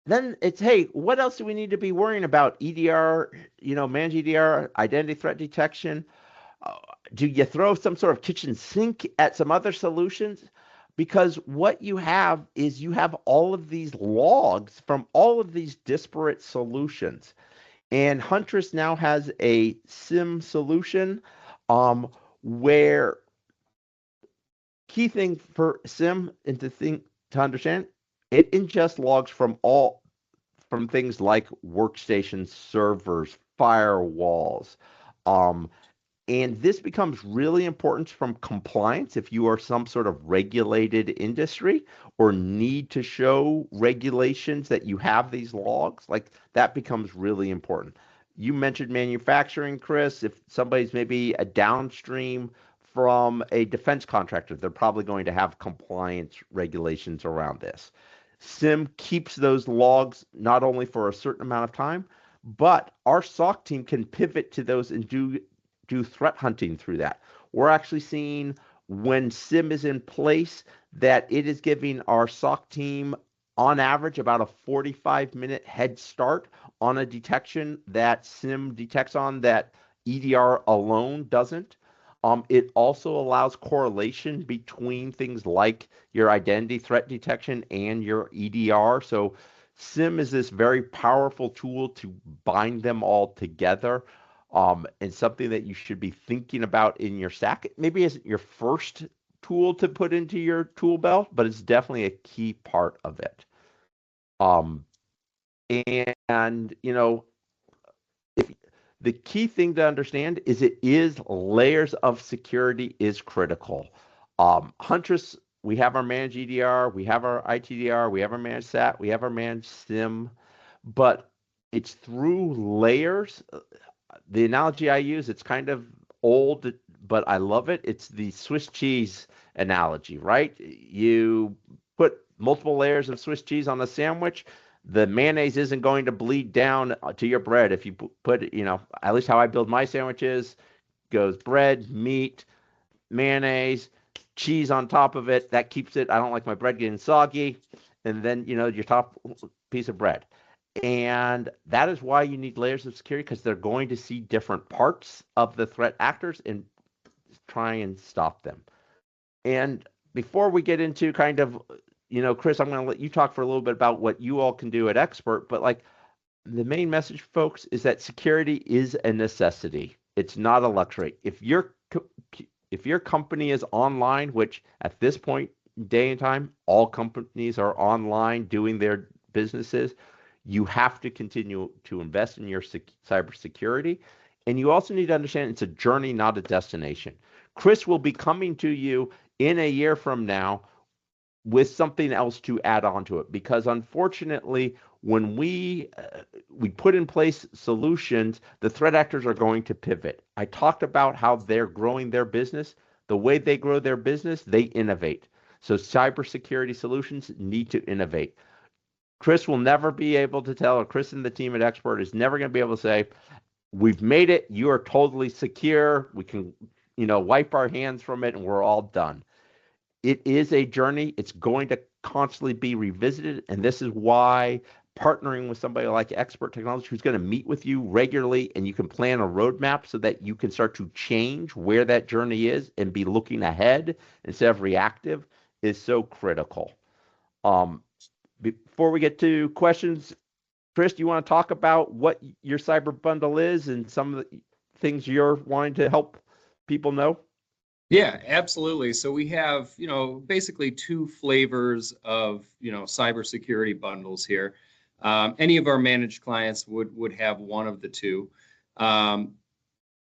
Then it's, hey, what else do we need to be worrying about? EDR, manage EDR, identity threat detection. Uh, do you throw some sort of kitchen sink at some other solutions? Because what you have is you have all of these logs from all of these disparate solutions. And Huntress now has a SIEM solution where key thing for SIEM and to understand, it ingests logs from things like workstations, servers, firewalls. Um, and this becomes really important from compliance if you are some sort of regulated industry or need to show regulations that you have these logs. Like that becomes really important. You mentioned manufacturing, Chris. If somebody's maybe a downstream from a defense contractor, they're probably going to have compliance regulations around this. SIEM keeps those logs not only for a certain amount of time, but our SOC team can pivot to those and do threat hunting through that. We're actually seeing when SIEM is in place that it is giving our SOC team on average about a 45-minute head start on a detection that SIEM detects on that EDR alone doesn't. It also allows correlation between things like your identity threat detection and your EDR. So SIEM is this very powerful tool to bind them all together, and something that you should be thinking about in your stack. It maybe isn't your first tool to put into your tool belt, but it's definitely a key part of it. And if the key thing to understand is layers of security is critical. Huntress, we have our managed EDR, we have our ITDR, we have our managed SAT, we have our managed SIEM, but it's through layers. The analogy I use, it's kind of old, but I love it. It's the Swiss cheese analogy, right? You put multiple layers of Swiss cheese on a sandwich, the mayonnaise isn't going to bleed down to your bread. If you put, at least how I build my sandwiches, goes bread, meat, mayonnaise, cheese on top of it. That keeps it. I don't like my bread getting soggy. And then, your top piece of bread. And that is why you need layers of security, because they're going to see different parts of the threat actors and try and stop them. And before we get into kind of, Chris, I'm going to let you talk for a little bit about what you all can do at Xpert, but like the main message, folks, is that security is a necessity. It's not a luxury. If your company is online, which at this point, day and time, all companies are online doing their businesses, you have to continue to invest in your cybersecurity. And you also need to understand it's a journey, not a destination. Chris will be coming to you in a year from now with something else to add on to it, because unfortunately, when we put in place solutions, the threat actors are going to pivot. I talked about how they're growing their business. The way they grow their business, they innovate. So cybersecurity solutions need to innovate. Chris will never be able to tell, or Chris and the team at Xpert is never going to be able to say, we've made it, you are totally secure, we can, wipe our hands from it and we're all done. It is a journey. It's going to constantly be revisited. And this is why partnering with somebody like Xpert Technology, who's going to meet with you regularly, and you can plan a roadmap so that you can start to change where that journey is and be looking ahead instead of reactive, is so critical. Before we get to questions, Chris, do you want to talk about what your cyber bundle is and some of the things you're wanting to help people know? Yeah, absolutely. So we have, basically two flavors of, cybersecurity bundles here. Any of our managed clients would have one of the two.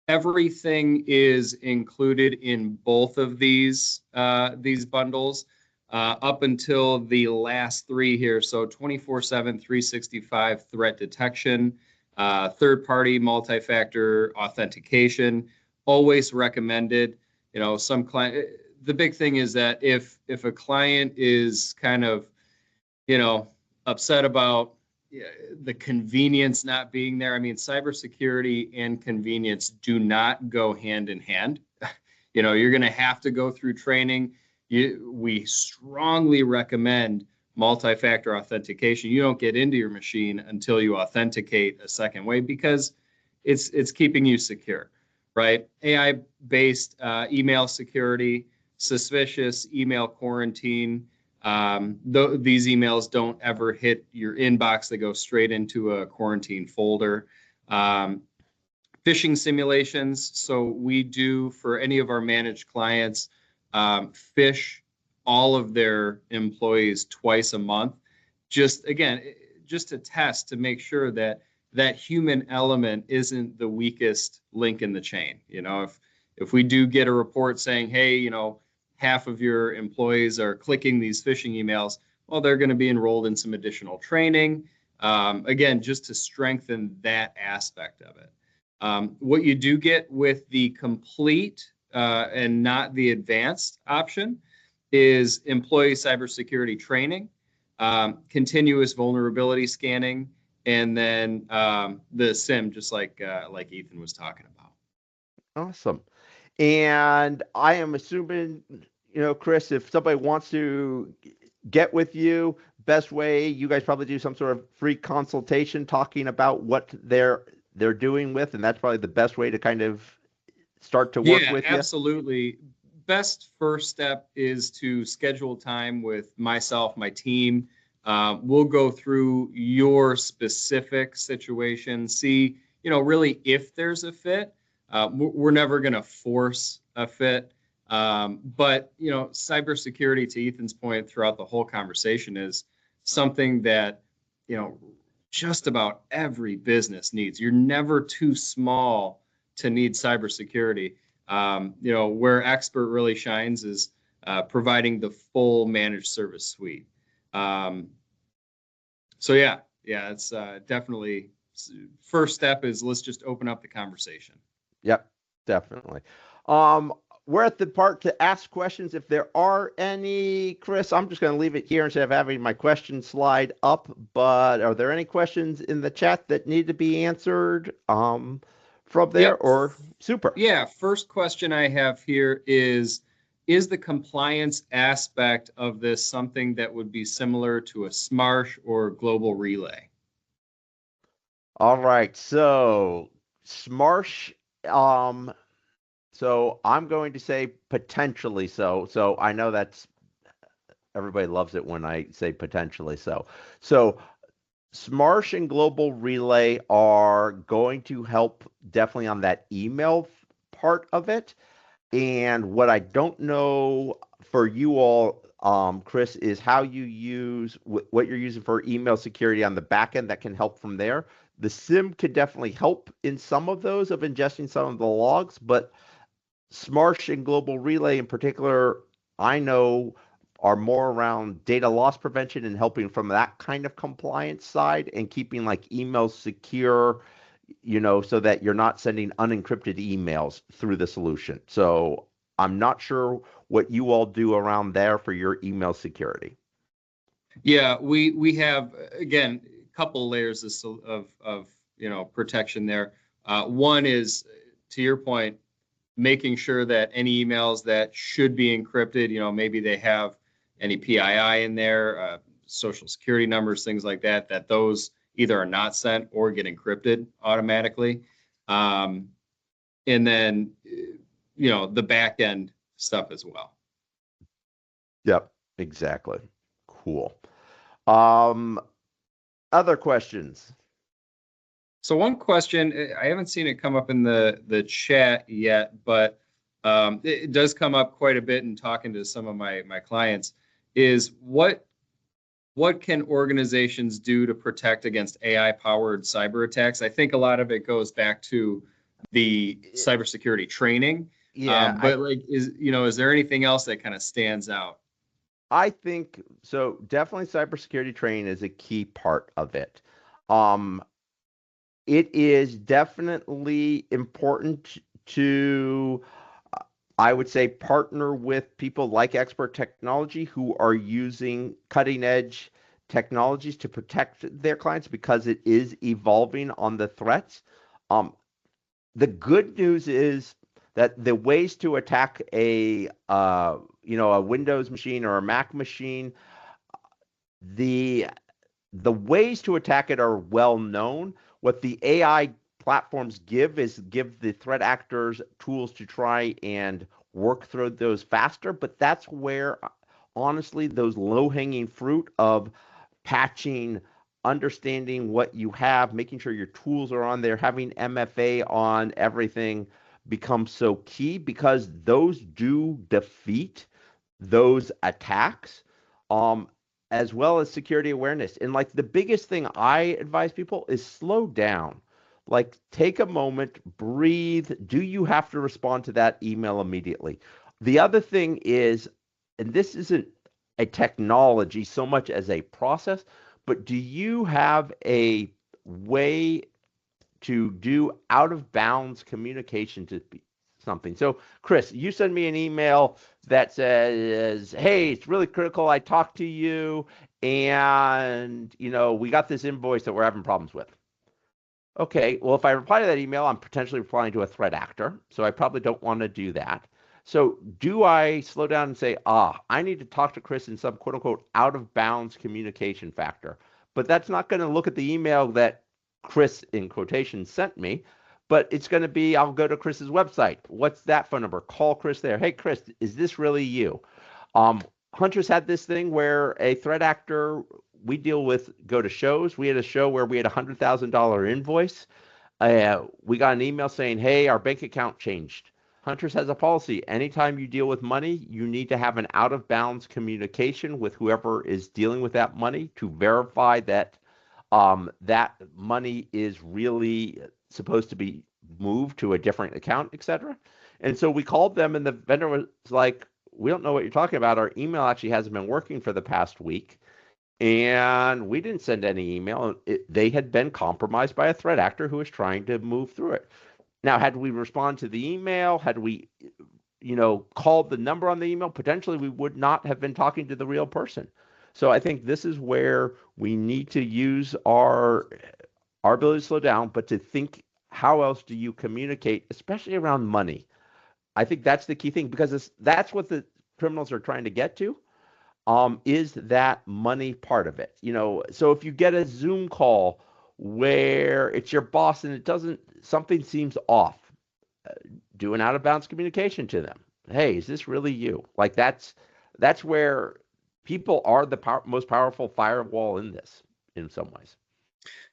Everything is included in both of these bundles up until the last three here. So 24/7, 365 threat detection, third-party multi-factor authentication, always recommended. Some client, the big thing is that if a client is kind of, upset about the convenience not being there. I mean, cybersecurity and convenience do not go hand in hand. You're going to have to go through training. We strongly recommend multi-factor authentication. You don't get into your machine until you authenticate a second way, because it's keeping you secure, right? AI-based email security, suspicious email quarantine. These emails don't ever hit your inbox. They go straight into a quarantine folder. Phishing simulations. So we do, for any of our managed clients, phish all of their employees twice a month. Just to test, to make sure that that human element isn't the weakest link in the chain. If we do get a report saying, hey, half of your employees are clicking these phishing emails, well, they're going to be enrolled in some additional training. Again, just to strengthen that aspect of it. What you do get with the complete and not the advanced option is employee cybersecurity training, continuous vulnerability scanning, and then the SIEM, just like Ethan was talking about. Awesome. And I am assuming, Chris, if somebody wants to get with you, best way, you guys probably do some sort of free consultation talking about what they're doing with, and that's probably the best way to kind of start to work with you. Yeah, absolutely. Best first step is to schedule time with myself, my team. We'll go through your specific situation, see, really if there's a fit. We're never going to force a fit. But, cybersecurity, to Ethan's point throughout the whole conversation, is something that, just about every business needs. You're never too small to need cybersecurity. Where Xpert really shines is providing the full managed service suite. It's definitely, first step is let's just open up the conversation. Yep, definitely. We're at the part to ask questions. If there are any, Chris, I'm just going to leave it here instead of having my question slide up. But are there any questions in the chat that need to be answered from there? Yep. Or super? Yeah, first question I have here is the compliance aspect of this something that would be similar to a SMARSH or global relay? All right, so SMARSH, so I'm going to say potentially so. So I know that's, everybody loves it when I say potentially so. So SMARSH and Global Relay are going to help definitely on that email part of it. And what I don't know for you all, Chris, is how you use what you're using for email security on the back end that can help from there. The SIEM could definitely help in some of those of ingesting some of the logs, but SMARSH and Global Relay in particular, I know are more around data loss prevention and helping from that kind of compliance side and keeping like emails secure, so that you're not sending unencrypted emails through the solution. So I'm not sure what you all do around there for your email security. Yeah, we have, again, a couple layers of protection there. One is, to your point, making sure that any emails that should be encrypted, maybe they have any PII in there, social security numbers, things like that, that those either are not sent or get encrypted automatically. And then, the back end stuff as well. Yep, exactly. Cool. Other questions? So one question, I haven't seen it come up in the chat yet, but it does come up quite a bit in talking to some of my clients, is what can organizations do to protect against AI-powered cyber attacks? I think a lot of it goes back to the cybersecurity training. Yeah. But is there anything else that kind of stands out? I think so. Definitely cybersecurity training is a key part of it. It is definitely important to, I would say, partner with people like Xpert Technology who are using cutting edge technologies to protect their clients because it is evolving on the threats. The good news is that the ways to attack a a Windows machine or a Mac machine, the ways to attack it are well known. What the AI platforms give the threat actors tools to try and work through those faster. But that's where, honestly, those low-hanging fruit of patching, understanding what you have, making sure your tools are on there, having MFA on everything becomes so key, because those do defeat those attacks, as well as security awareness. And like the biggest thing I advise people is slow down. Like, take a moment, breathe. Do you have to respond to that email immediately? The other thing is, and this isn't a technology so much as a process, but do you have a way to do out of bounds communication to something? So, Chris, you send me an email that says, "Hey, it's really critical. I talked to you, and we got this invoice that we're having problems with." Okay, well, if I reply to that email, I'm potentially replying to a threat actor, so I probably don't want to do that. So do I slow down and say, I need to talk to Chris in some quote unquote out of bounds communication factor? But that's not going to look at the email that Chris, in quotation, sent me, but it's going to be, I'll go to Chris's website. What's that phone number? Call Chris there. Hey, Chris, is this really you? Huntress had this thing where a threat actor we deal with go to shows. We had a show where we had a $100,000 invoice. We got an email saying, "Hey, our bank account changed." Huntress has a policy. Anytime you deal with money, you need to have an out of bounds communication with whoever is dealing with that money to verify that that money is really supposed to be moved to a different account, etc. And so we called them, and the vendor was like, "We don't know what you're talking about. Our email actually hasn't been working for the past week." And we didn't send any email. They had been compromised by a threat actor who was trying to move through it. Now, had we responded to the email, had we, called the number on the email, potentially we would not have been talking to the real person. So I think this is where we need to use our ability to slow down, but to think, how else do you communicate, especially around money? I think that's the key thing, because that's what the criminals are trying to get to. Is that money part of it? So if you get a Zoom call where it's your boss and something seems off, do an out of bounds communication to them. Hey, is this really you? Like, that's where people are the most powerful firewall in this, in some ways.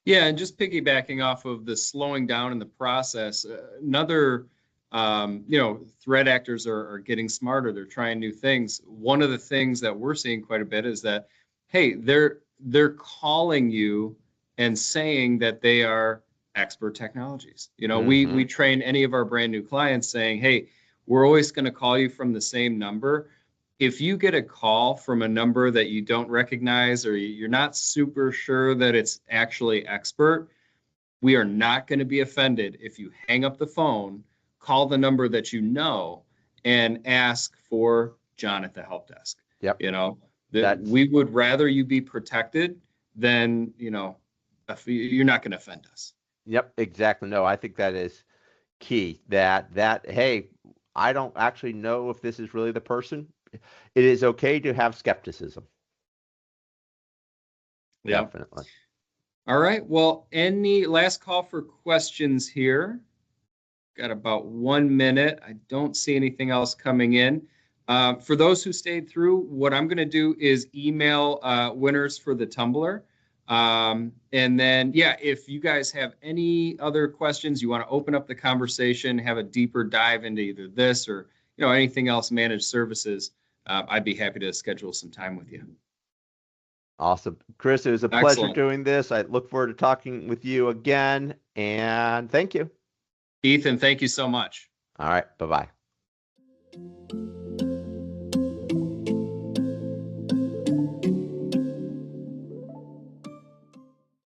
Yeah, and just piggybacking off of the slowing down in the process, another threat actors are getting smarter. They're trying new things. One of the things that we're seeing quite a bit is that, hey, they're calling you and saying that they are Xpert technologies. We train any of our brand new clients saying, hey, we're always going to call you from the same number. If you get a call from a number that you don't recognize, or you're not super sure that it's actually Xpert, we are not going to be offended if you hang up the phone, call the number that you know, and ask for John at the help desk. Yep. We would rather you be protected than, if you're not going to offend us. Yep, exactly. No, I think that is key. That hey, I don't actually know if this is really the person. It is okay to have skepticism. Yep. Definitely. All right. Well, any last call for questions here? Got about 1 minute. I don't see anything else coming in. For those who stayed through, what I'm going to do is email winners for the tumbler. And then, if you guys have any other questions, you want to open up the conversation, have a deeper dive into either this or anything else managed services, I'd be happy to schedule some time with you. Awesome. Chris, it was a pleasure doing this. I look forward to talking with you again, and thank you. Ethan, thank you so much. All right. Bye-bye.